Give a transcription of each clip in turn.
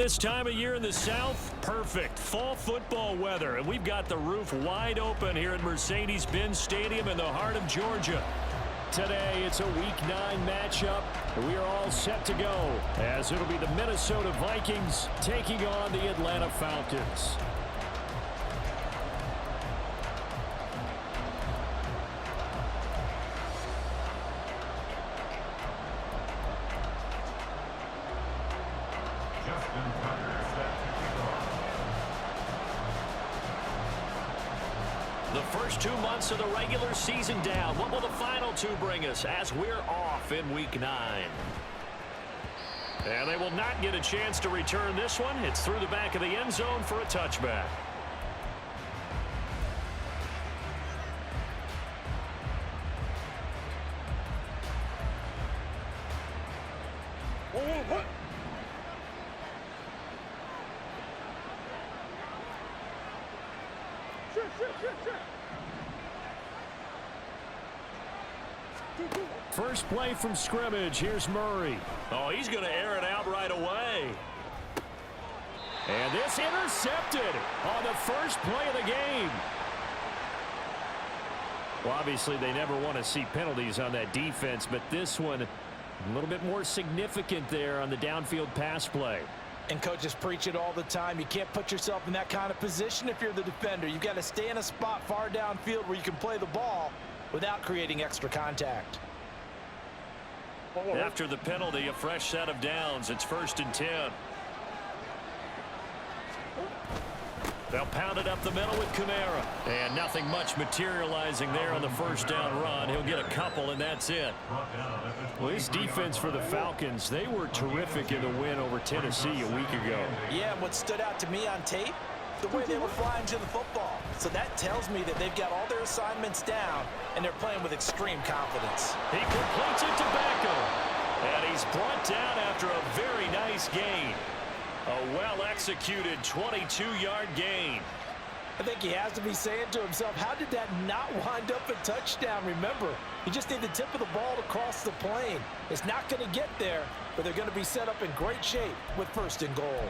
This time of year in the South, perfect fall football weather, and we've got the roof wide open here at Mercedes-Benz Stadium in the heart of Georgia. Today, it's a Week 9 matchup. We are all set to go, as it'll be the Minnesota Vikings taking on the Atlanta Falcons. The first 2 months of the regular season down. What will the final two bring us as we're off in Week 9? And they will not get a chance to return this one. It's through the back of the end zone for a touchback. First play from scrimmage. Here's Murray. Oh, he's going to air it out right away. And this intercepted on the first play of the game. Well, obviously, they never want to see penalties on that defense, but this one a little bit more significant there on the downfield pass play. And coaches preach it all the time. You can't put yourself in that kind of position if you're the defender. You've got to stay in a spot far downfield where you can play the ball without creating extra contact. After the penalty, a fresh set of downs. It's 1st and 10. They'll pound it up the middle with Kamara. And nothing much materializing there on the first down run. He'll get a couple, and that's it. Well, this defense for the Falcons, they were terrific in the win over Tennessee a week ago. Yeah, and what stood out to me on tape, the way they were flying to the football. So that tells me that they've got all their assignments down, and they're playing with extreme confidence. He completes it to Beckham. And he's brought down after a very nice gain. A well-executed 22-yard gain. I think he has to be saying to himself, how did that not wind up a touchdown? Remember, you just need the tip of the ball to cross the plane. It's not going to get there, but they're going to be set up in great shape with 1st and goal.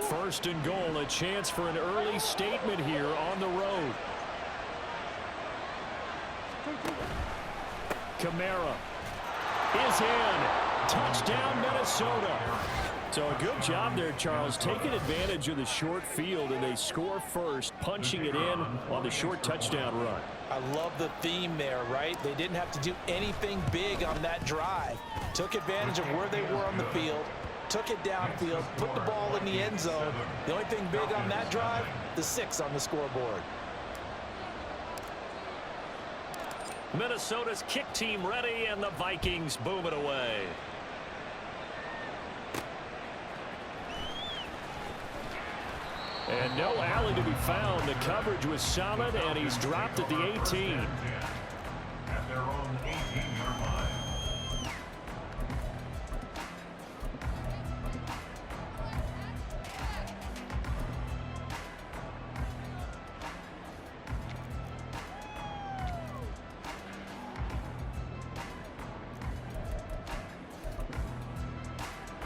First and goal, a chance for an early statement here on the road. Kamara is in. Touchdown, Minnesota. So a good job there, Charles, taking advantage of the short field, and they score first, punching it in on the short touchdown run. I love the theme there, right? They didn't have to do anything big on that drive. Took advantage of where they were on the field. Took it downfield, put the ball in the end zone. The only thing big on that drive, the 6 on the scoreboard. Minnesota's kick team ready, and the Vikings boom it away. And no alley to be found. The coverage was solid, and he's dropped at the 18. At their own 18-yard line.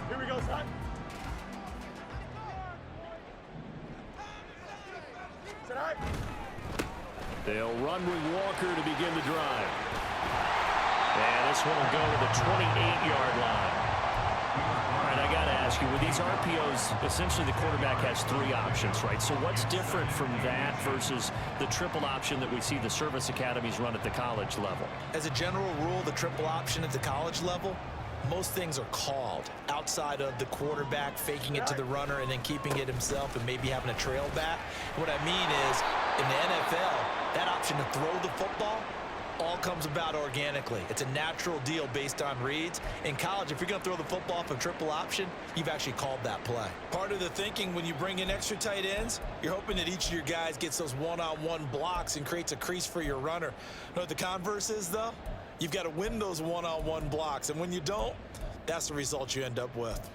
Here we go, son. They'll run with Walker to begin the drive. And this one will go to the 28-yard line. All right, I got to ask you, with these RPOs, essentially the quarterback has 3 options, right? So what's different from that versus the triple option that we see the service academies run at the college level? As a general rule, the triple option at the college level, most things are called outside of the quarterback faking it to the runner and then keeping it himself and maybe having a trail back. What I mean is, in the NFL, that option to throw the football all comes about organically. It's a natural deal based on reads. In college, if you're going to throw the football from triple option, you've actually called that play. Part of the thinking when you bring in extra tight ends, you're hoping that each of your guys gets those one-on-one blocks and creates a crease for your runner. You know what the converse is, though? You've got to win those one-on-one blocks, and when you don't, that's the result you end up with.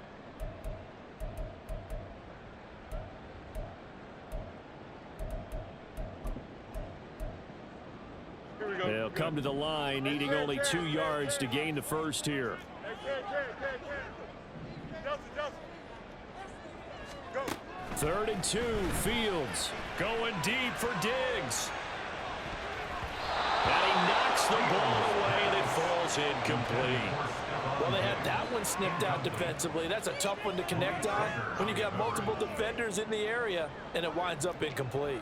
They'll come to the line, needing only 2 yards to gain the first here. Go. 3rd and 2, Fields going deep for Diggs. And he knocks the ball away, and it falls incomplete. Well, they had that one snipped out defensively. That's a tough one to connect on when you got multiple defenders in the area, and it winds up incomplete.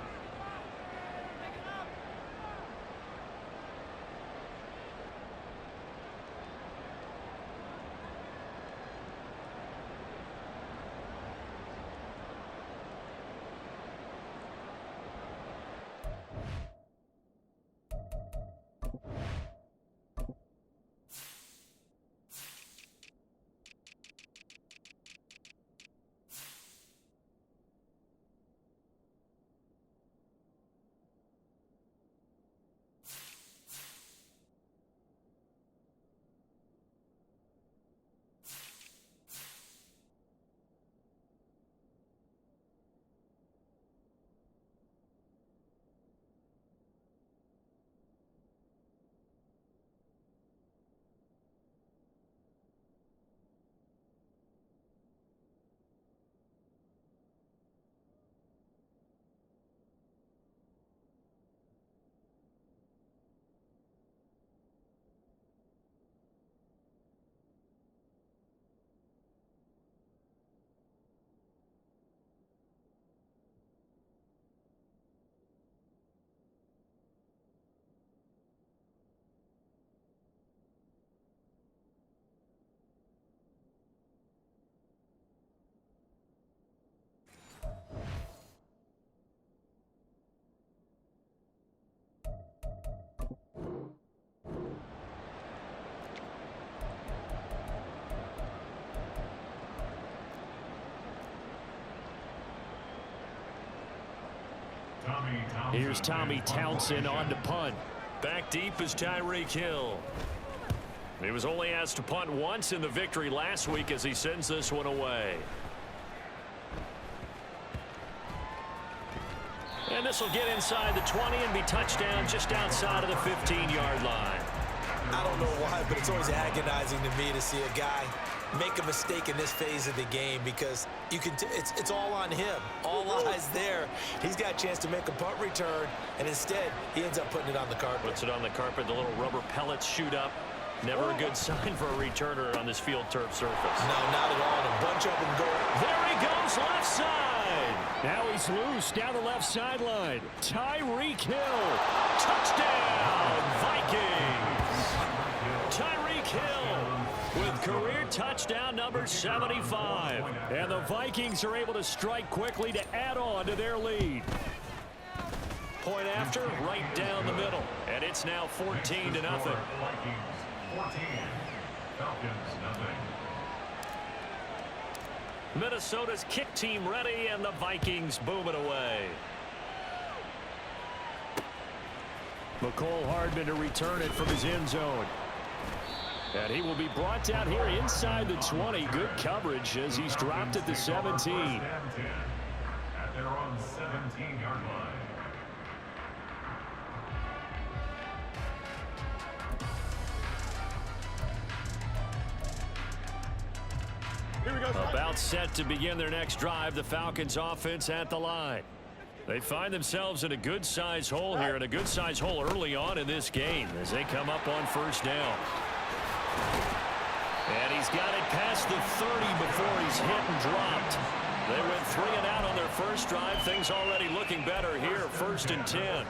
Here's Tommy Townsend on to punt. Back deep is Tyreek Hill. He was only asked to punt once in the victory last week as he sends this one away. And this will get inside the 20 and be touchdown just outside of the 15-yard line. I don't know why, but it's always agonizing to me to see a guy make a mistake in this phase of the game because you can it's all on him. All eyes there. He's got a chance to make a punt return, and instead he ends up putting it on the carpet. Puts it on the carpet. The little rubber pellets shoot up. Never a good sign for a returner on this field turf surface. No, not at all. And a bunch of them go. There he goes, left side. Now he's loose down the left sideline. Tyreek Hill. Touchdown, Vikings. Tyreek Hill with career touchdown number 75. And the Vikings are able to strike quickly to add on to their lead. Point after, right down the middle. And it's now 14-0. Vikings 14, Falcons nothing. Minnesota's kick team ready, and the Vikings boom it away. McCole Hardman to return it from his end zone. And he will be brought down here inside the 20. Good coverage as he's dropped at the 17. At their own 17-yard line. About set to begin their next drive, the Falcons offense at the line. They find themselves in a good-sized hole here, and a good-sized hole early on in this game as they come up on first down. And he's got it past the 30 before he's hit and dropped. They went 3 and out on their first drive. Things already looking better here, 1st and 10.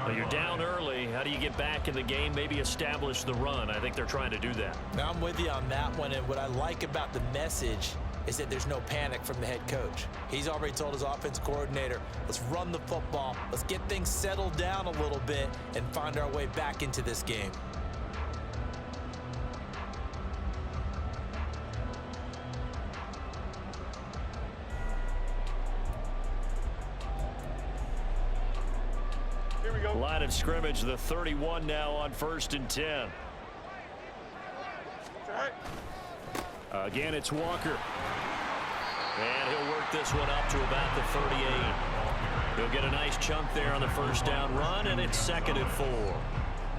Well, you're down early. How do you get back in the game, maybe establish the run? I think they're trying to do that. Now, I'm with you on that one, and what I like about the message is that there's no panic from the head coach. He's already told his offensive coordinator, let's run the football, let's get things settled down a little bit and find our way back into this game. Line of scrimmage, the 31 now on 1st and 10. Again, it's Walker. And he'll work this one up to about the 38. He'll get a nice chunk there on the first down run, and it's 2nd and 4.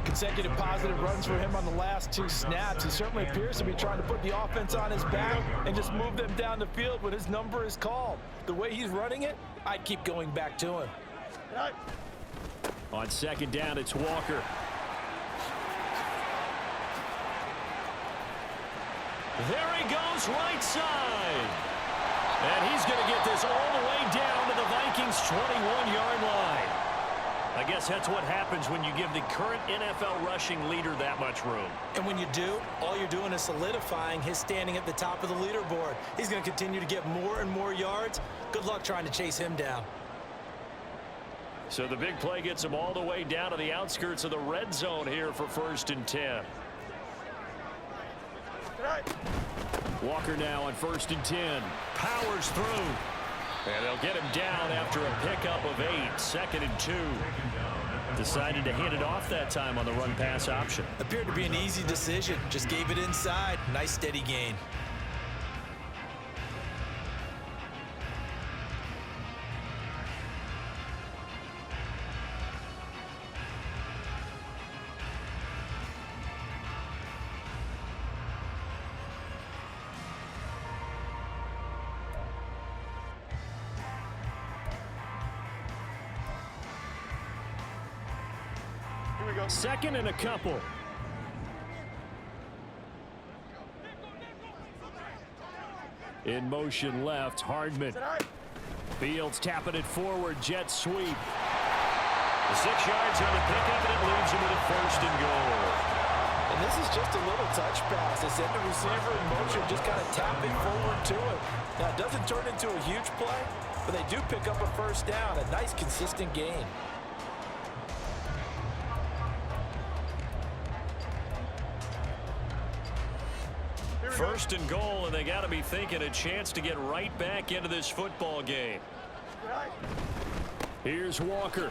Consecutive positive runs for him on the last 2 snaps. He certainly appears to be trying to put the offense on his back and just move them down the field when his number is called. The way he's running it, I'd keep going back to him. On second down, it's Walker. There he goes, right side. And he's going to get this all the way down to the Vikings' 21-yard line. I guess that's what happens when you give the current NFL rushing leader that much room. And when you do, all you're doing is solidifying his standing at the top of the leaderboard. He's going to continue to get more and more yards. Good luck trying to chase him down. So the big play gets him all the way down to the outskirts of the red zone here for 1st and 10. Walker now on 1st and 10. Powers through. And they'll get him down after a pickup of 8. 2nd and 2. Decided to hand it off that time on the run-pass option. Appeared to be an easy decision. Just gave it inside. Nice steady gain. Second and a couple. In motion left, Hardman. Fields tapping it forward, jet sweep. The 6 yards on the pickup, and it leaves him with a 1st and goal. And this is just a little touch pass. They send the receiver in motion, just kind of tap it forward to him. Now, it doesn't turn into a huge play, but they do pick up a 1st down. A nice, consistent gain. 1st and goal, and they got to be thinking a chance to get right back into this football game. Here's Walker.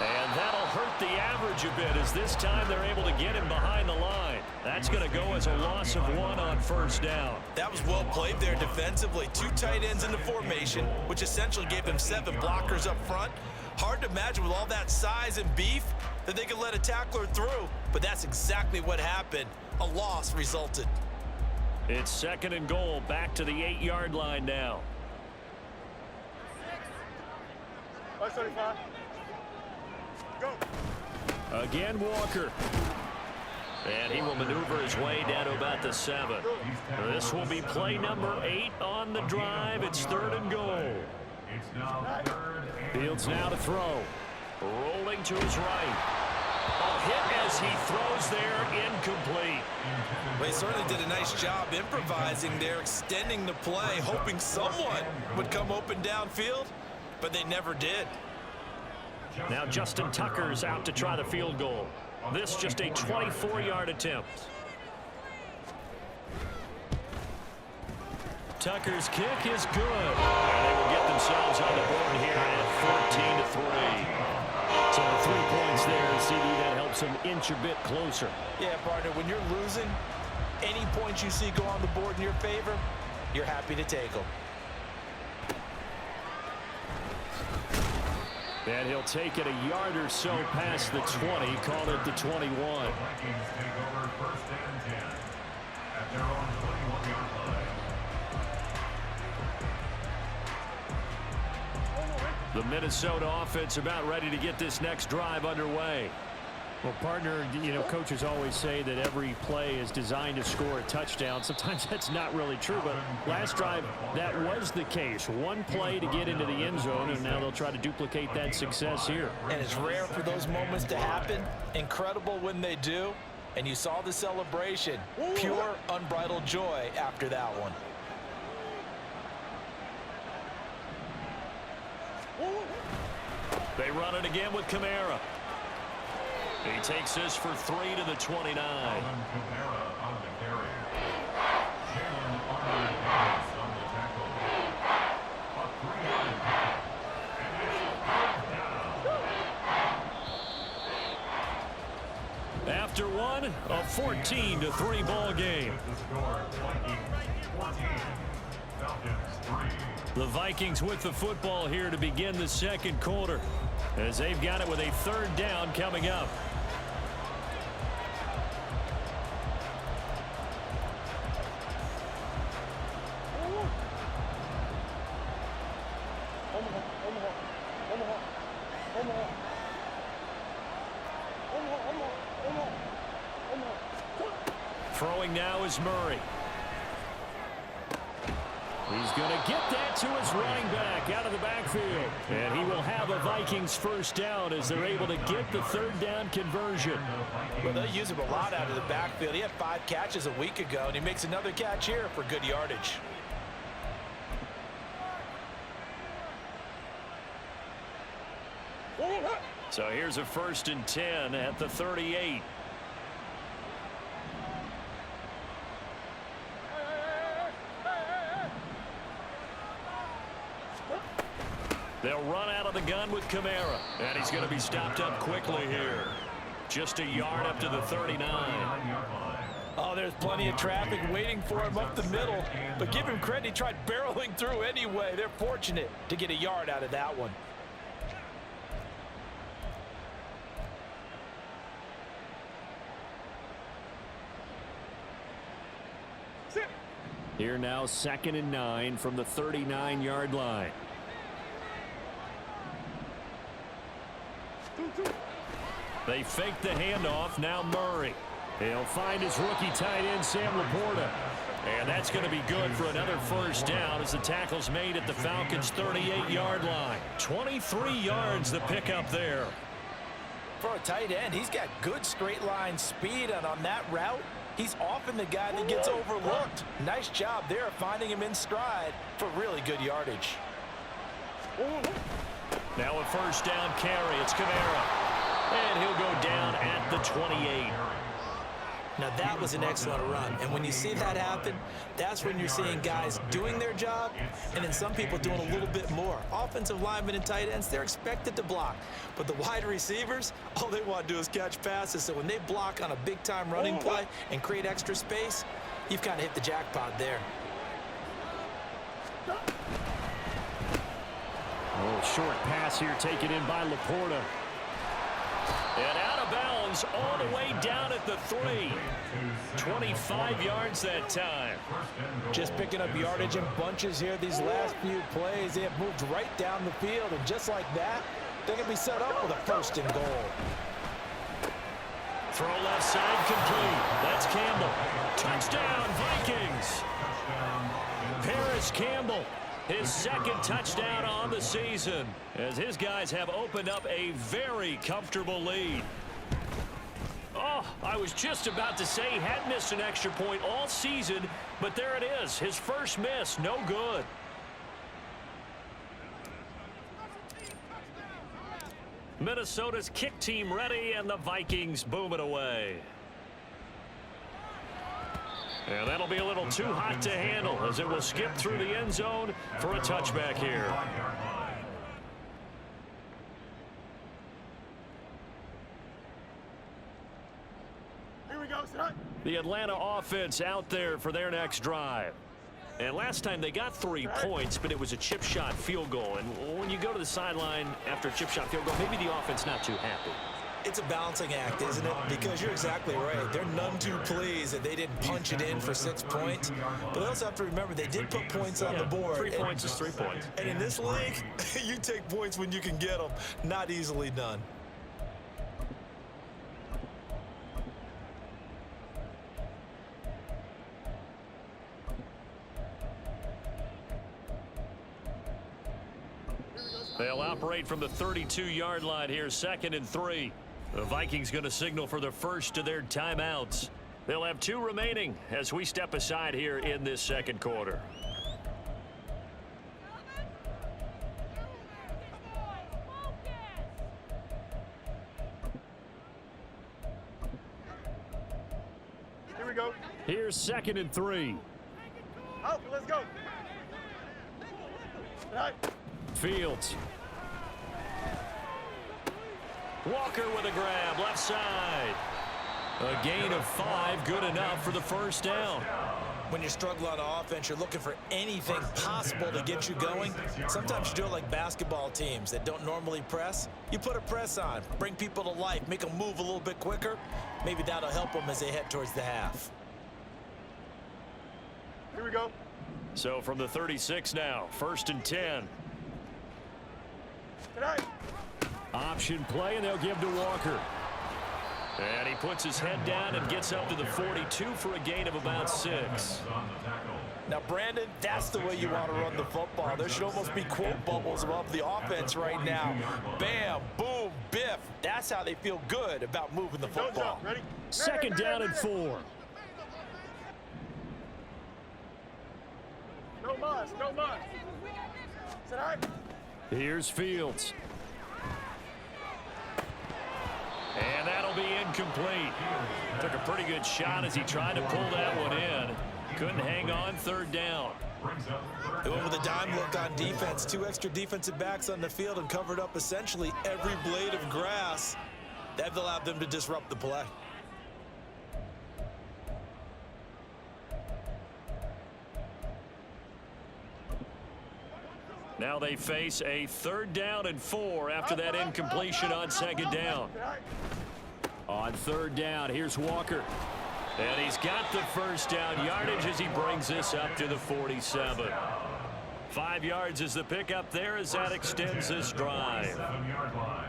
And that'll hurt the average a bit as this time they're able to get him behind the line. That's going to go as a loss of 1 on 1st down. That was well played there defensively. 2 tight ends in the formation, which essentially gave them 7 blockers up front. Hard to imagine with all that size and beef that they could let a tackler through, but that's exactly what happened. A loss resulted. It's 2nd and goal, back to the 8-yard line now. Go. Again, Walker. And he will maneuver his way down to about the 7. This will be play number 8 on the drive. It's 3rd and goal. It's now 3rd and Fields now to throw. Rolling to his right. A hit as he throws there, incomplete. Well, he certainly did a nice job improvising there, extending the play, hoping someone would come open downfield, but they never did. Now Justin Tucker's out to try the field goal. This just a 24-yard attempt. Tucker's kick is good. And they will get themselves on the board here at 14-3. So the 3 points there, CD, that helps them inch a bit closer. Yeah, partner, when you're losing, any points you see go on the board in your favor, you're happy to take them. And he'll take it a yard or so past the 20, call it the 21. Vikings take over 1st and 10 at their own 21-yard line. The Minnesota offense about ready to get this next drive underway. Well, partner, you know, coaches always say that every play is designed to score a touchdown. Sometimes that's not really true, but last drive, that was the case. 1 play to get into the end zone, and now they'll try to duplicate that success here. And it's rare for those moments to happen. Incredible when they do. And you saw the celebration. Pure, unbridled joy after that one. They run it again with Kamara. He takes this for 3 to the 29. Kamara on the carry. Jalen Arnold on the tackle. A 3-yard pickup. And it's 3rd down. After one, a 14-3 ball game. The score, Vikings 14, Falcons 3. The Vikings with the football here to begin the 2nd quarter, as they've got it with a 3rd down coming up. Throwing now is Murray. He's going to get that to his running back out of the backfield. And he will have a Vikings first down as they're able to get the third down conversion. Well, they use him a lot out of the backfield. He had 5 catches a week ago, and he makes another catch here for good yardage. So here's a 1st and 10 at the 38. They'll run out of the gun with Kamara. And he's going to be stopped up quickly here. Just a yard up to the 39. Oh, there's plenty of traffic waiting for him up the middle. But give him credit, he tried barreling through anyway. They're fortunate to get a yard out of that one. Here now 2nd and 9 from the 39-yard line. They fake the handoff. Now Murray. He'll find his rookie tight end, Sam Laporta. And that's going to be good for another first down as the tackle's made at the Falcons' 38-yard line. 23 yards the pickup there. For a tight end, he's got good straight line speed, and on that route, he's often the guy that gets overlooked. Nice job there of finding him in stride for really good yardage. Now a first down carry. It's Kamara. And he'll go down at the 28. Now that was an excellent run, and when you see that happen, that's when you're seeing guys doing their job and then some people doing a little bit more. Offensive linemen and tight ends, they're expected to block, but the wide receivers, all they want to do is catch passes. So when they block on a big-time running play and create extra space, you've kind of hit the jackpot there. Oh, short pass here taken in by Laporta. And out of bounds all the way down at the 3. 25 yards that time. Just picking up yardage in bunches here these last few plays. They have moved right down the field, and just like that, they're going to be set up with a 1st and goal. Throw left side complete. That's Campbell. Touchdown, Vikings. Paris Campbell. His 2nd touchdown on the season as his guys have opened up a very comfortable lead. Oh, I was just about to say he hadn't missed an extra point all season, but there it is. His first miss, no good. Minnesota's kick team ready, and the Vikings boom it away. And that'll be a little too hot to handle as it will skip through the end zone for a touchback here. Here we go, son. The Atlanta offense out there for their next drive. And last time they got 3 points, but it was a chip shot field goal. And when you go to the sideline after a chip shot field goal, maybe the offense not too happy. It's a balancing act, isn't it? Because you're exactly right. They're none too pleased that they didn't punch it in for 6 points. But they also have to remember they did put points on the board. 3 points is 3 points. And in this league, you take points when you can get them. Not easily done. They'll operate from the 32-yard line here, 2nd and 3. The Vikings going to signal for the first of their timeouts. They'll have 2 remaining as we step aside here in this 2nd quarter. Here we go. Here's 2nd and 3. Out, let's go. Right. Fields. Walker with a grab, left side. A gain of 5, good enough for the first down. When you struggle on offense, you're looking for anything possible to get you going. Sometimes you do it like basketball teams that don't normally press. You put a press on, bring people to life, make them move a little bit quicker. Maybe that'll help them as they head towards the half. Here we go. So from the 36 now, 1st and 10. Tonight. Option play, and they'll give to Walker. And he puts his head down and gets up to the 42 for a gain of about 6. Now, Brandon, that's the way you want to run the football. There should almost be quote bubbles above the offense right now. Bam, boom, biff. That's how they feel good about moving the football. Ready? Second down and 4. No muss, no muss. Sit high. Here's Fields. And that'll be incomplete. Took a pretty good shot as he tried to pull that one in. Couldn't hang on, third down. They went with a dime look on defense. 2 extra defensive backs on the field and covered up essentially every blade of grass. That allowed them to disrupt the play. Now they face a third down and 4 after that incompletion on second down. On third down, here's Walker. And he's got the first down yardage as he brings this up to the 47. 5 yards is the pickup there as that extends this drive. 7-yard line.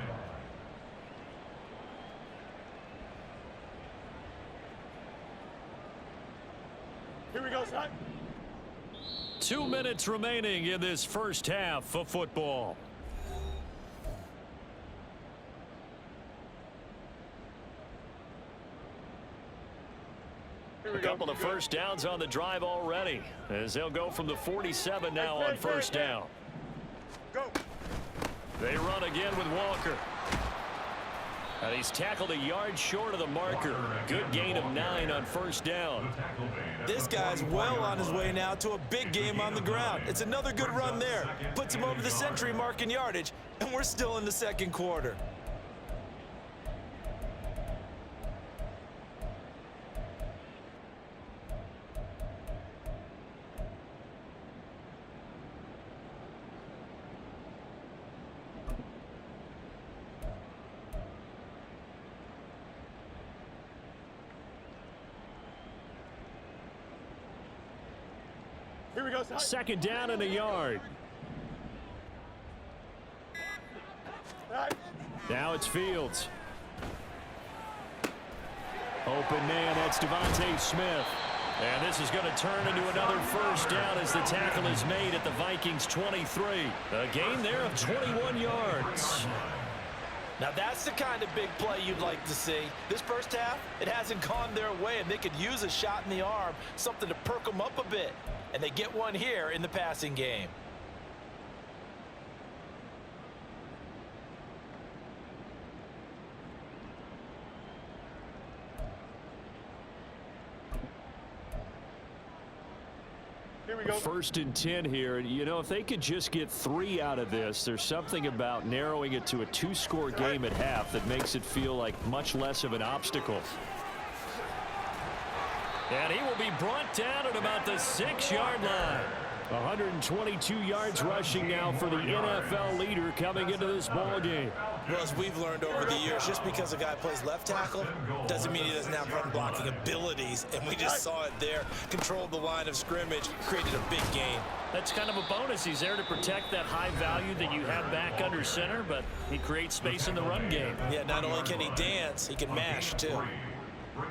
Here we go, son. 2 minutes remaining in this first half of football. A couple of first downs on the drive already as they'll go from the 47 now on first down. Go. They run again with Walker. And he's tackled a yard short of the marker. Good gain of 9 on first down. This guy's well on his way now to a big game on the ground. It's another good run there. Puts him over the century mark in yardage, and we're still in the second quarter. Here we go, son. Second down and a yard. Right. Now it's Fields. Open man, that's Devontae Smith. And this is going to turn into another first down as the tackle is made at the Vikings 23. A gain there of 21 yards. Now, that's the kind of big play you'd like to see. This first half, it hasn't gone their way, and they could use a shot in the arm, something to perk them up a bit. And they get one here in the passing game. Here we go. First and 10 here. You know, if they could just get 3 out of this, there's something about narrowing it to a 2-score game at half that makes it feel like much less of an obstacle. And he will be brought down at about the 6-yard line. 122 yards rushing now for the NFL leader coming into this ball game. Well, as we've learned over the years, just because a guy plays left tackle doesn't mean he doesn't have run blocking abilities. And we just saw it there. Controlled the line of scrimmage, created a big gain. That's kind of a bonus. He's there to protect that high value that you have back under center, but he creates space in the run game. Yeah, not only can he dance, he can mash too.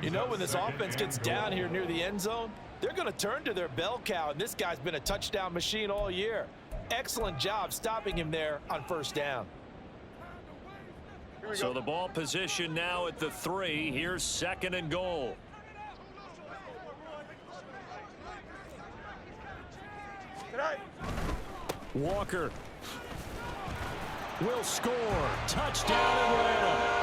You know, when this offense gets down here near the end zone, they're going to turn to their bell cow, and this guy's been a touchdown machine all year. Excellent job stopping him there on first down. So the ball position now at the 3. Here's second and goal. Tonight. Walker will score. Touchdown Atlanta.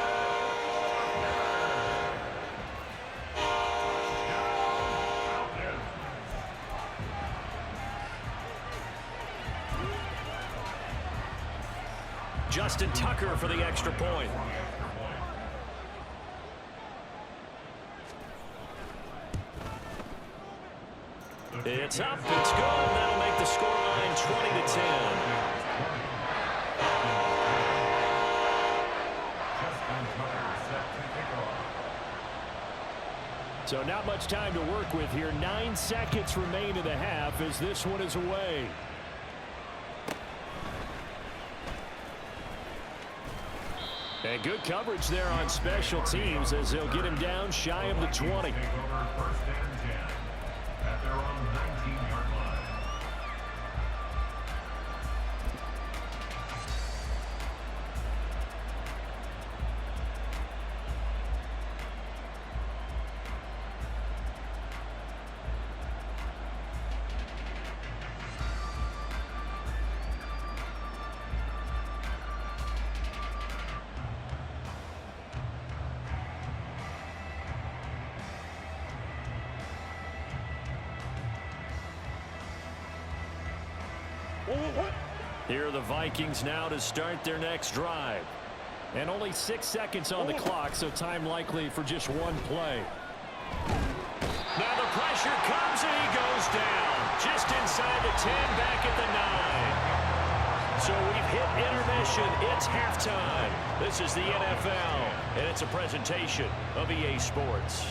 Justin Tucker for the extra point. It's up, it's good. That'll make the scoreline 20-10. So not much time to work with here. 9 seconds remain in the half as this one is away. And good coverage there on special teams as they'll get him down shy of the 20. Take over first and 10 at their own 19-yard line. Here are the Vikings now to start their next drive. And only 6 seconds on the clock, so time likely for just one play. Now the pressure comes and he goes down. Just inside the 10, back at the 9. So we've hit intermission. It's halftime. This is the NFL, and it's a presentation of EA Sports.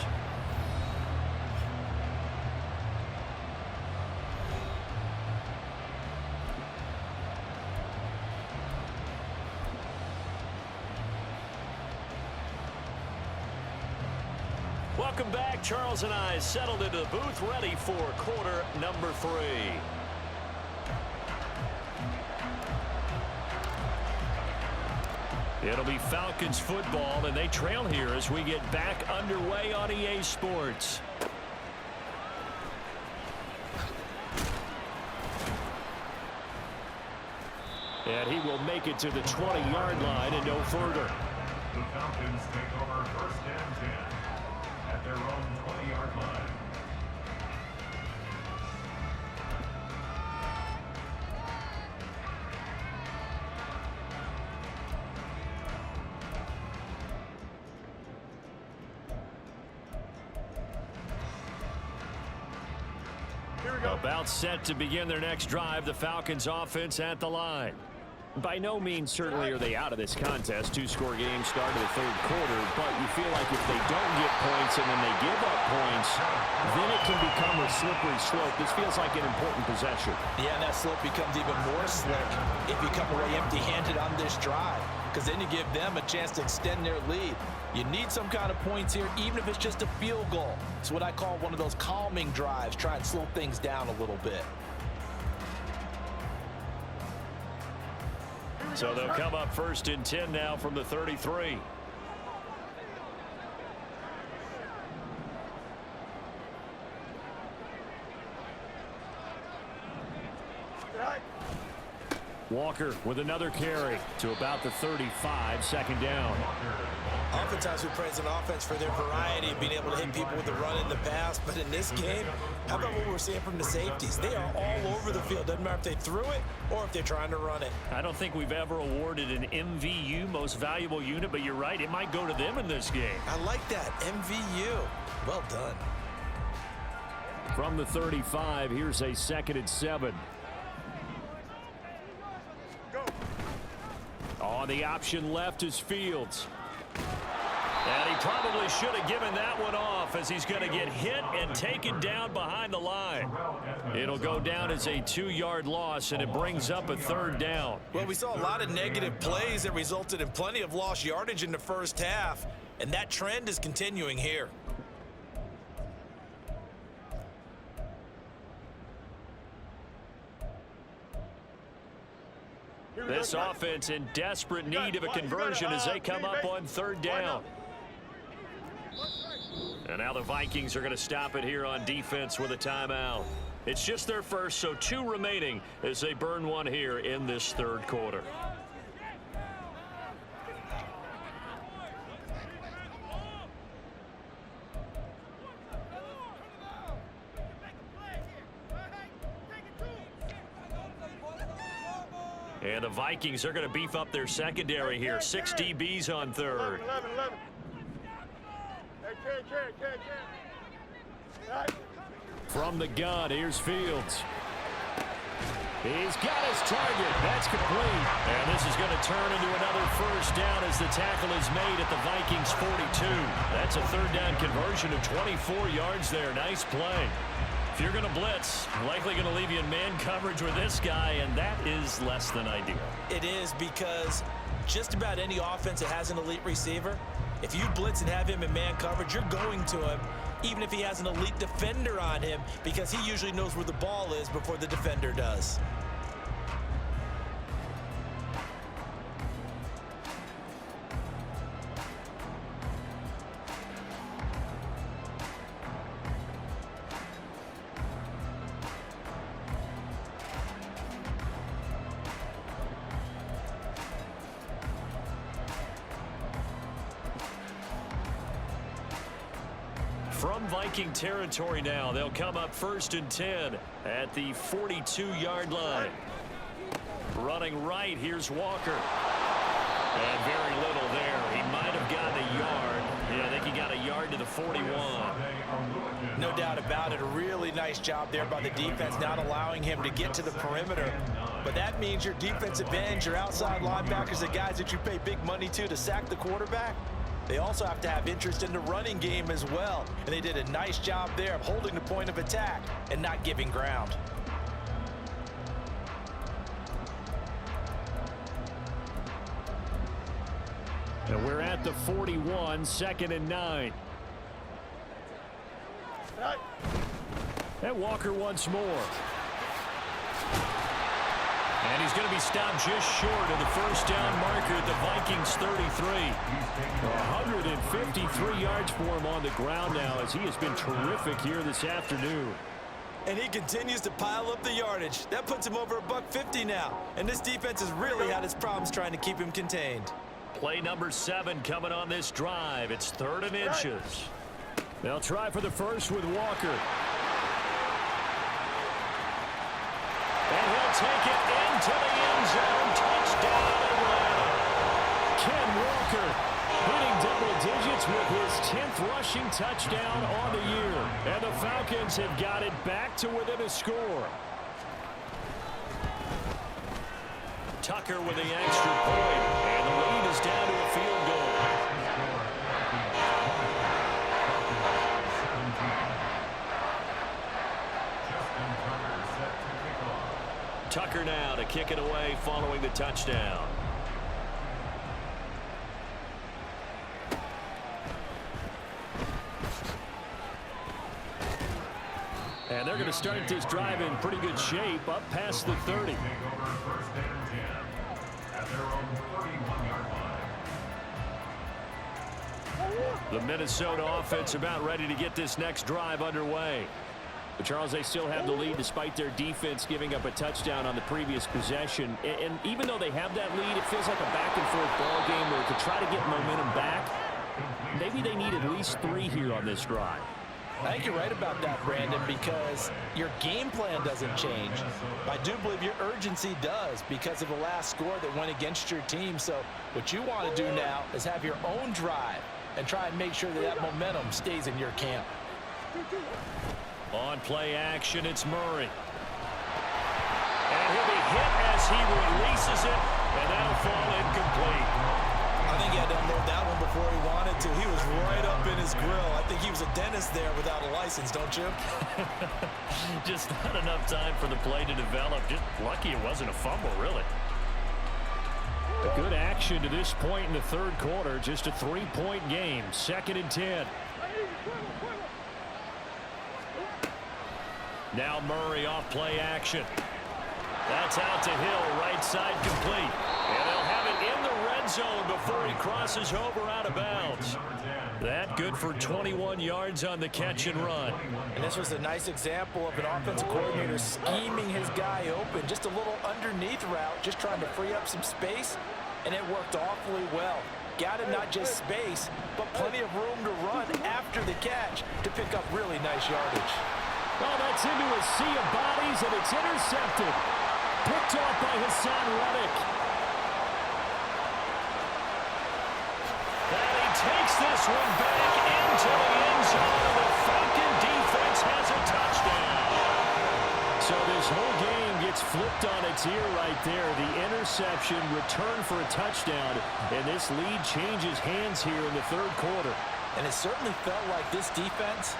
Welcome back. Charles and I settled into the booth, ready for quarter number 3. It'll be Falcons football, and they trail here as we get back underway on EA Sports. And he will make it to the 20-yard line and no further. The Falcons take over first and 10 at their own 20-yard line. About set to begin their next drive, the Falcons offense at the line. By no means certainly are they out of this contest. 2-score game start of the third quarter, but you feel like if they don't get points and then they give up points, then it can become a slippery slope. This feels like an important possession. Yeah, and that slope becomes even more slick if you come away empty-handed on this drive, because then you give them a chance to extend their lead. You need some kind of points here, even if it's just a field goal. It's what I call one of those calming drives. Try and slow things down a little bit. So they'll come up first and 10 now from the 33. Walker with another carry to about the 35, second down. Oftentimes we praise an offense for their variety of being able to hit people with the run and the pass, but in this game, how about what we're seeing from the safeties? They are all over the field. Doesn't matter if they threw it or if they're trying to run it. I don't think we've ever awarded an MVU, most valuable unit, but you're right, it might go to them in this game. I like that, MVU. Well done. From the 35, here's a 2nd and 7. On the option left is Fields. And he probably should have given that one off as he's going to get hit and taken down behind the line. It'll go down as a 2-yard loss, and it brings up a 3rd down. Well, we saw a lot of negative plays that resulted in plenty of lost yardage in the first half, and that trend is continuing here. This offense in desperate need of a conversion as they come up on 3rd down. And now the Vikings are going to stop it here on defense with a timeout. It's just their first, so 2 remaining as they burn one here in this 3rd quarter. And the Vikings are going to beef up their secondary here. 6 DBs on 3rd. 11. From the gun, here's Fields. He's got his target. That's complete. And this is going to turn into another 1st down as the tackle is made at the Vikings 42. That's a 3rd down conversion of 24 yards there. Nice play. If you're going to blitz, likely going to leave you in man coverage with this guy, and that is less than ideal. It is, because just about any offense that has an elite receiver, if you blitz and have him in man coverage, you're going to him, even if he has an elite defender on him, because he usually knows where the ball is before the defender does. From Viking territory now, they'll come up 1st and 10 at the 42-yard line. Running right, here's Walker. And very little there. He might have gotten a yard. Yeah, I think he got a yard to the 41. No doubt about it. A really nice job there by the defense, not allowing him to get to the perimeter. But that means your defensive ends, your outside linebackers, the guys that you pay big money to sack the quarterback, they also have to have interest in the running game as well. And they did a nice job there of holding the point of attack and not giving ground. And we're at the 41, 2nd and 9. And Walker once more. And he's going to be stopped just short of the first down marker at the Vikings 33. 153 yards for him on the ground now, as he has been terrific here this afternoon. And he continues to pile up the yardage. That puts him over $150 now. And this defense has really had its problems trying to keep him contained. Play number 7 coming on this drive. It's 3rd and inches. They'll try for the first with Walker. And he'll take it into the end zone. Touchdown, Atlanta. Ken Walker hitting double digits with his 10th rushing touchdown on the year. And the Falcons have got it back to within a score. Tucker with the extra point. And the lead is down to a field goal. Tucker now to kick it away following the touchdown. And they're going to start this drive in pretty good shape, up past the 30. The Minnesota offense about ready to get this next drive underway. But Charles, they still have the lead despite their defense giving up a touchdown on the previous possession. And even though they have that lead, it feels like a back-and-forth ball game where to try to get momentum back, maybe they need at least 3 here on this drive. I think you're right about that, Brandon, because your game plan doesn't change. I do believe your urgency does because of the last score that went against your team. So what you want to do now is have your own drive and try and make sure that that momentum stays in your camp. On play action, it's Murray. And he'll be hit as he releases it, and that'll fall incomplete. I think he had to unload that one before he wanted to. He was right up in his grill. I think he was a dentist there without a license, don't you? Just not enough time for the play to develop. Just lucky it wasn't a fumble, really. A good action to this point in the 3rd quarter. Just a 3-point game. 2nd and 10. Now Murray off play action. That's out to Hill, right side complete. And they'll have it in the red zone before he crosses over out of bounds. That good for 21 yards on the catch and run. And this was a nice example of an offensive coordinator scheming his guy open. Just a little underneath route, just trying to free up some space, and it worked awfully well. Got him not just space, but plenty of room to run after the catch to pick up really nice yardage. Oh, that's into a sea of bodies, and it's intercepted. Picked off by Hassan Reddick. And he takes this one back into the end zone. The Falcon defense has a touchdown. So this whole game gets flipped on its ear right there. The interception, return for a touchdown, and this lead changes hands here in the 3rd quarter. And it certainly felt like this defense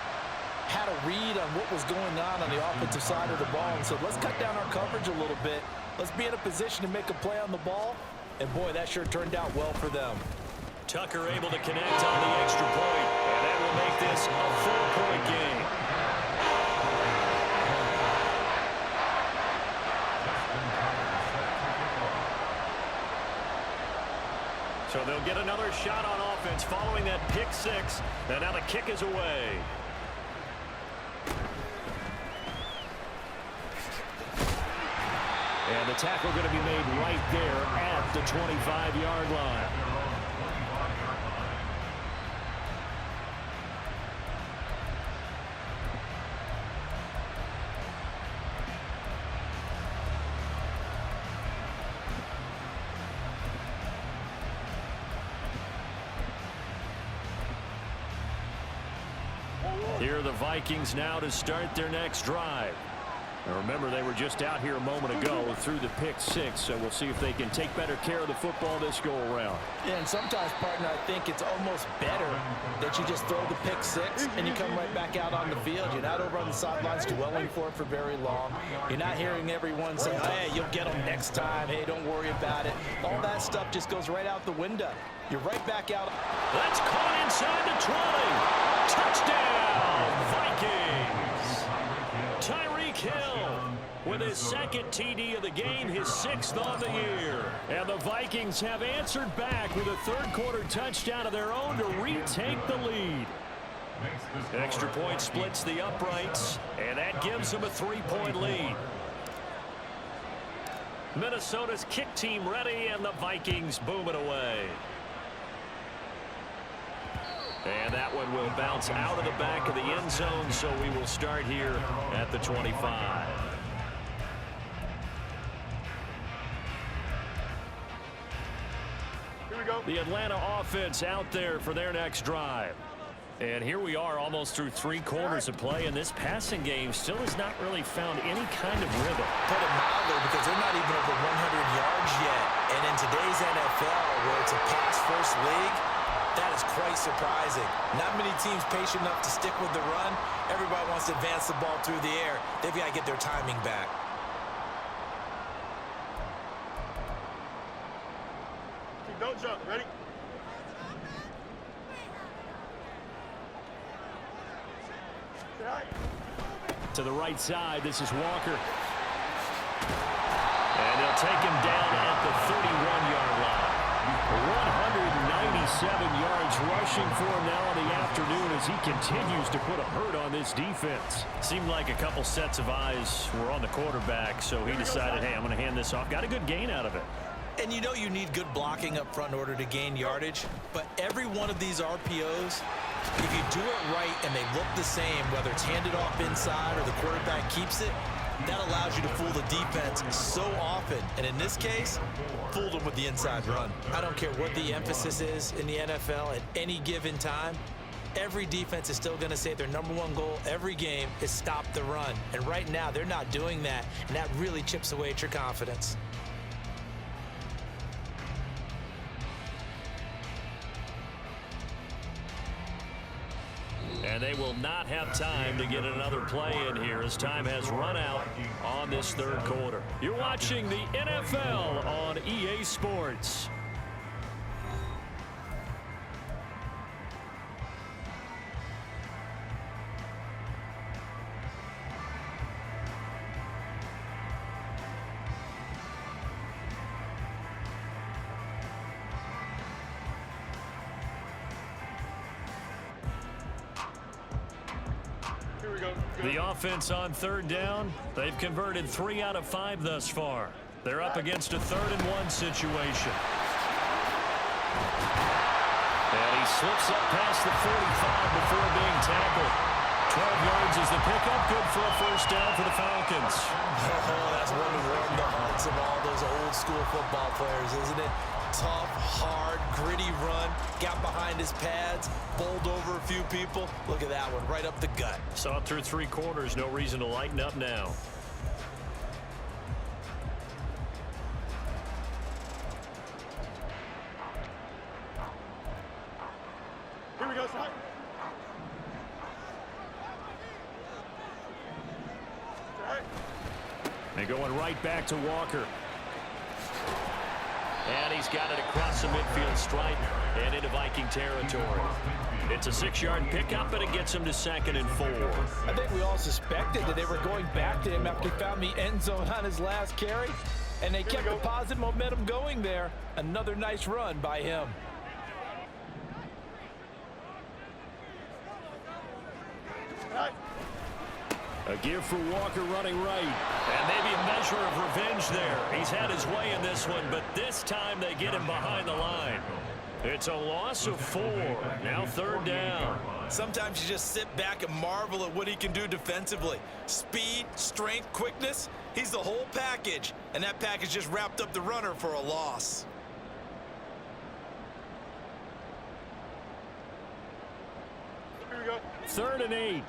had a read on what was going on the offensive side of the ball and said, let's cut down our coverage a little bit. Let's be in a position to make a play on the ball And boy, that sure turned out well for them. Tucker able to connect on the extra point, and that will make this a 4-point game. So they'll get another shot on offense following that pick six, and now the kick is away. And the tackle going to be made right there at the 25-yard line. Here are the Vikings now to start their next drive. Now remember, they were just out here a moment ago through the pick six, so we'll see if they can take better care of the football this go-around. Yeah, and sometimes, partner, I think it's almost better that you just throw the pick six and you come right back out on the field. You're not over on the sidelines dwelling for it for very long. You're not hearing everyone say, hey, you'll get them next time. Hey, don't worry about it. All that stuff just goes right out the window. You're right back out. That's caught inside the 20. Touchdown, Vikings. Tyreek Hill with his second TD of the game, his 6th on the year. And the Vikings have answered back with a third-quarter touchdown of their own to retake the lead. Extra point splits the uprights, and that gives them a 3-point lead. Minnesota's kick team ready, and the Vikings boom it away. And that one will bounce out of the back of the end zone, so we will start here at the 25. Here we go. The Atlanta offense out there for their next drive. And here we are almost through 3 quarters of play, and this passing game still has not really found any kind of rhythm. Put it mildly, because they're not even over 100 yards yet. And in today's NFL, where it's a pass-first league, that is quite surprising. Not many teams patient enough to stick with the run. Everybody wants to advance the ball through the air. They've got to get their timing back. Don't jump. Ready? To the right side, this is Walker. And they'll take him down at the 31-yard line. 197 yards rushing for him now in the afternoon as he continues to put a hurt on this defense. Seemed like a couple sets of eyes were on the quarterback, so he decided, hey, I'm going to hand this off. Got a good gain out of it. And you know you need good blocking up front in order to gain yardage, but every one of these RPOs, if you do it right and they look the same, whether it's handed off inside or the quarterback keeps it, that allows you to fool the defense so often. And in this case, fooled them with the inside run. I don't care what the emphasis is in the NFL at any given time. Every defense is still going to say their #1 goal every game is stop the run. And right now, they're not doing that, and that really chips away at your confidence. And they will not have time to get another play in here as time has run out on this third quarter. You're watching the NFL on EA Sports. The offense on third down, they've converted 3 out of 5 thus far. They're up against a 3rd-and-1 situation. And he slips up past the 45 before being tackled. 12 yards is the pickup, good for a first down for the Falcons. Oh, that's one to warm the hearts of all those old-school football players, isn't it? Tough, hard, gritty run, got behind his pads, bowled over a few people. Look at that one, right up the gut. Saw it through 3 quarters, no reason to lighten up now. Here we go, son. All right. They're going right back to Walker. And he's got it across the midfield stripe and into Viking territory. It's a 6-yard pickup, and it gets him to 2nd and 4. I think we all suspected that they were going back to him after he found the end zone on his last carry, and they kept the positive momentum going there. Another nice run by him. A give for Walker running right. And maybe a measure of revenge there. He's had his way in this one, but this time they get him behind the line. It's a loss of 4. Now 3rd down. Sometimes you just sit back and marvel at what he can do defensively. Speed, strength, quickness. He's the whole package. And that package just wrapped up the runner for a loss. Here we go. 3rd and 8.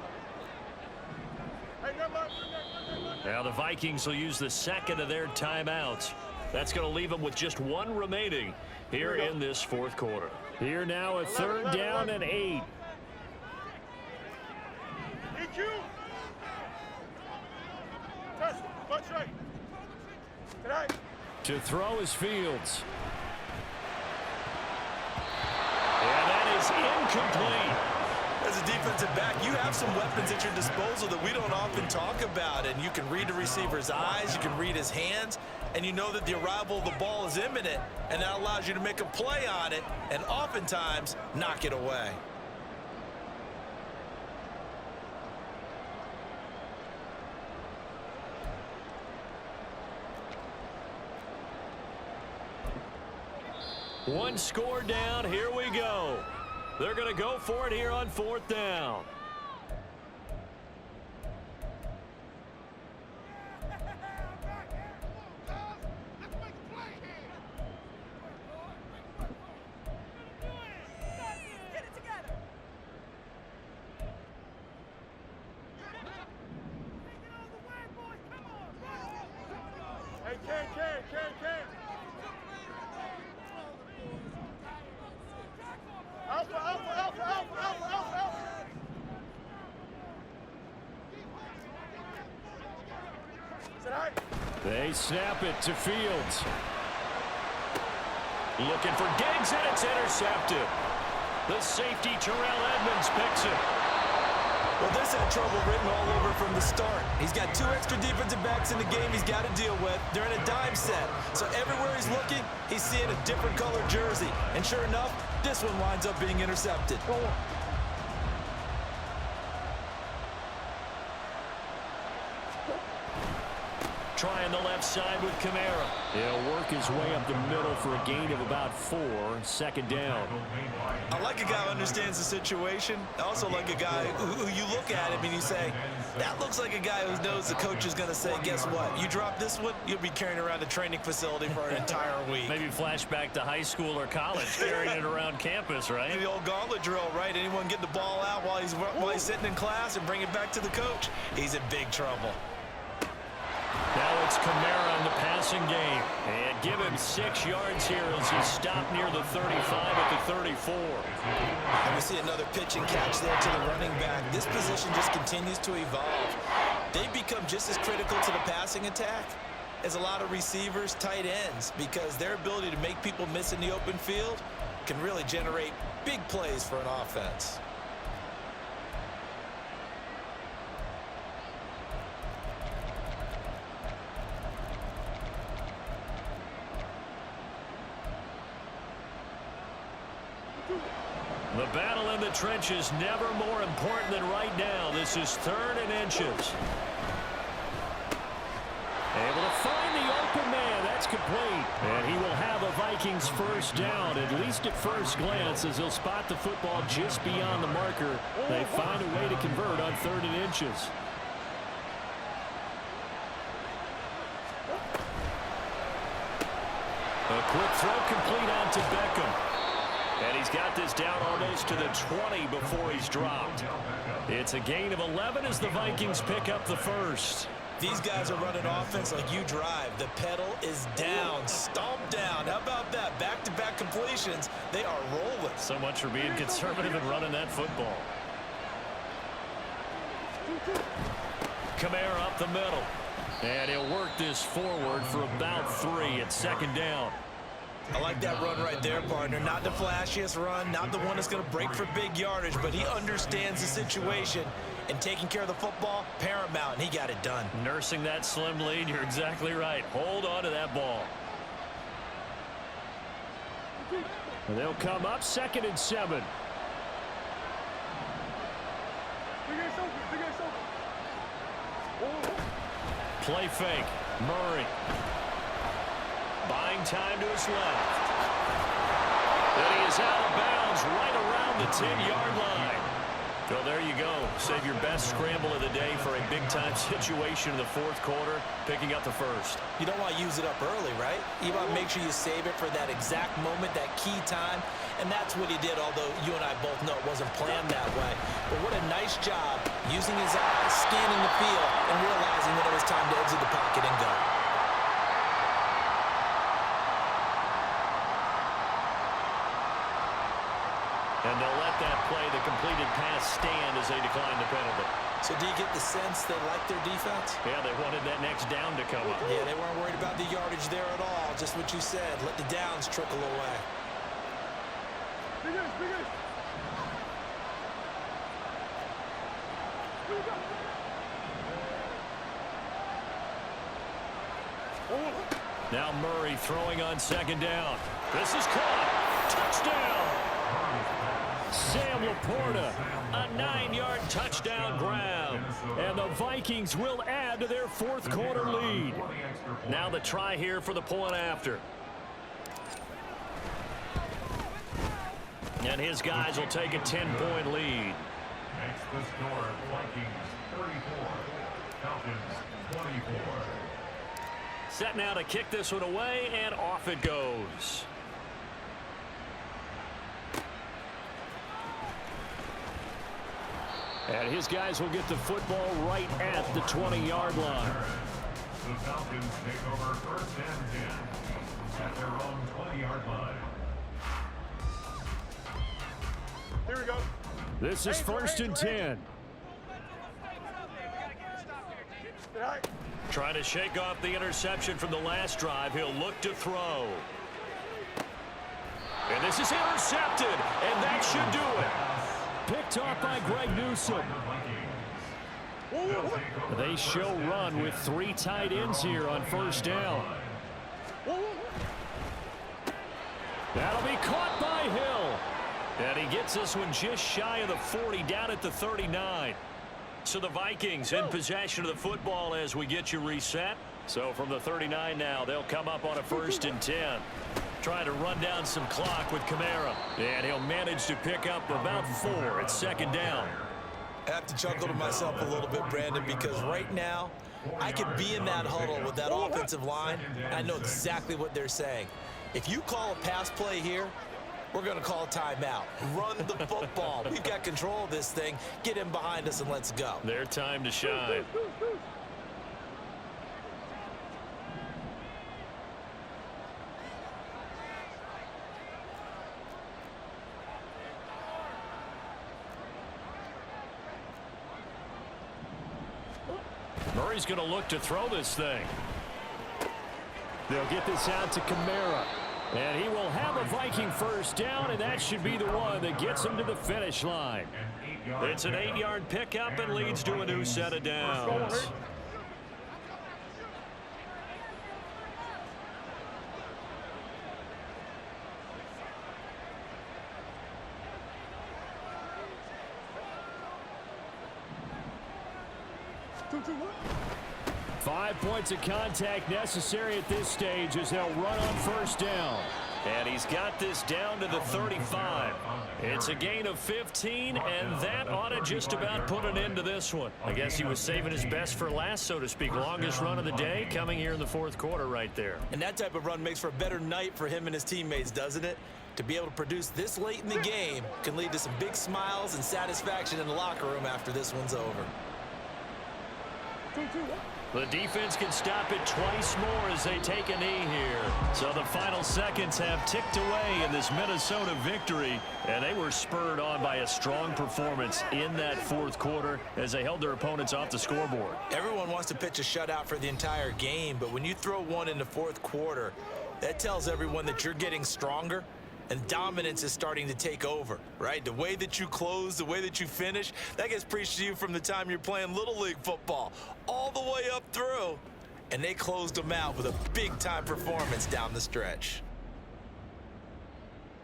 Hey, number. Now the Vikings will use the 2nd of their timeouts. That's going to leave them with just 1 remaining here in this 4th quarter. Here now a 3rd down and 8. EQ. Test. Punch right. Tonight. To throw is Fields. And that is incomplete. As a defensive back, you have some weapons at your disposal that we don't often talk about. And you can read the receiver's eyes, you can read his hands, and you know that the arrival of the ball is imminent, and that allows you to make a play on it and oftentimes knock it away. One score down. Here we go. They're going to go for it here on 4th down. Hey, Ken. Alpha. Tonight. They snap it to Fields. Looking for Diggs, and it's intercepted. The safety, Terrell Edmonds, picks it. Well, this had trouble written all over from the start. He's got 2 extra defensive backs in the game he's got to deal with. They're in a dime set. So everywhere he's looking, he's seeing a different color jersey. And sure enough, this one winds up being intercepted. Trying the left side with Kamara. He'll work his way up the middle for a gain of about 4. 2nd down. I like a guy who understands the situation. I also like a guy who you look at him and you say, that looks like a guy who knows the coach is going to say, guess what? You drop this one, you'll be carrying around a training facility for an entire week. Maybe flashback to high school or college, carrying it around campus, right? The old gauntlet drill, right? Anyone get the ball out while he's sitting in class and bring it back to the coach? He's in big trouble. Now it's Kamara in the passing game. And give him 6 yards here as he stopped near the 35 at the 34. And we see another pitch and catch there to the running back. This position just continues to evolve. They become just as critical to the passing attack as a lot of receivers, tight ends, because their ability to make people miss in the open field can really generate big plays for an offense. The battle in the trenches never more important than right now. This is 3rd and inches. Able to find the open man. That's complete. And he will have a Vikings 1st down, at least at first glance, as he'll spot the football just beyond the marker. They find a way to convert on 3rd and inches. A quick throw complete out to Beckham. And he's got this down almost to the 20 before he's dropped. It's a gain of 11 as the Vikings pick up the 1st. These guys are running offense like you drive. The pedal is down, stomped down. How about that? Back-to-back completions. They are rolling. So much for being conservative and running that football. Kamara up the middle. And he'll work this forward for about 3 at 2nd down. I like that run right there, partner. Not the flashiest run, not the one that's going to break for big yardage, but he understands the situation, and taking care of the football, paramount, and he got it done. Nursing that slim lead, you're exactly right. Hold on to that ball. They'll come up 2nd and 7. Play fake. Murray. Buying time to his left. And he is out of bounds right around the 10-yard line. Well, there you go. Save your best scramble of the day for a big-time situation in the 4th quarter, picking up the first. You don't want to use it up early, right? You want to make sure you save it for that exact moment, that key time, and that's what he did, although you and I both know it wasn't planned that way. But what a nice job using his eyes, scanning the field, and realizing that it was time to exit the pocket and go. And they'll let that play, the completed pass, stand as they decline the penalty. So do you get the sense they like their defense? Yeah, they wanted that next down to come up. Yeah, they weren't worried about the yardage there at all. Just what you said. Let the downs trickle away. Now Murray throwing on 2nd down. This is caught. Touchdown. Sam Laporta, a 9-yard touchdown grab. And the Vikings will add to their 4th quarter lead. Now the try here for the point after. And his guys will take a 10-point lead. Makes the score Vikings 34, Falcons 24. Set now to kick this one away, and off it goes. And his guys will get the football right at the 20-yard line. The Falcons take over 1st and 10 at their own 20-yard line. Here we go. This is 1st and 10. Trying to shake off the interception from the last drive. He'll look to throw. And this is intercepted, and that should do it. Picked off by Greg Newsome. They show run with 3 tight ends here on 1st down. That'll be caught by Hill. And he gets this one just shy of the 40, down at the 39. So the Vikings in possession of the football as we get you reset. So from the 39 now, they'll come up on a 1st and 10. Trying to run down some clock with Kamara. And he'll manage to pick up about 4 at 2nd down. I have to chuckle to myself a little bit, Brandon, because right now, I could be in that huddle with that offensive line. I know exactly what they're saying. If you call a pass play here, we're going to call a timeout. Run the football. We've got control of this thing. Get him behind us and let's go. Their time to shine. Murray's going to look to throw this thing. They'll get this out to Kamara. And he will have a Viking 1st down, and that should be the one that gets him to the finish line. It's an 8-yard pickup and leads to a new set of downs. Five points of contact necessary at this stage as they'll run on 1st down. And he's got this down to the 35. It's a gain of 15, and that ought to just about put an end to this one. I guess he was saving his best for last, so to speak. Longest run of the day coming here in the 4th quarter right there. And that type of run makes for a better night for him and his teammates, doesn't it? To be able to produce this late in the game can lead to some big smiles and satisfaction in the locker room after this one's over. The defense can stop it twice more as they take a knee here. So the final seconds have ticked away in this Minnesota victory, and they were spurred on by a strong performance in that 4th quarter as they held their opponents off the scoreboard. Everyone wants to pitch a shutout for the entire game, but when you throw one in the 4th quarter, That tells everyone that you're getting stronger and dominance is starting to take over, right? The way that you close, the way that you finish, that gets preached to you from the time you're playing Little League football all the way up through. And they closed them out with a big-time performance down the stretch.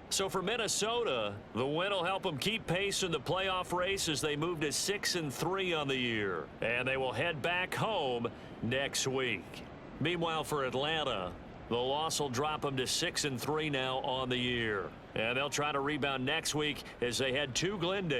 So for Minnesota, the win will help them keep pace in the playoff race as they move to 6-3 on the year. And they will head back home next week. Meanwhile, for Atlanta, the loss will drop them to 6-3 now on the year. And they'll try to rebound next week as they head to Glendale.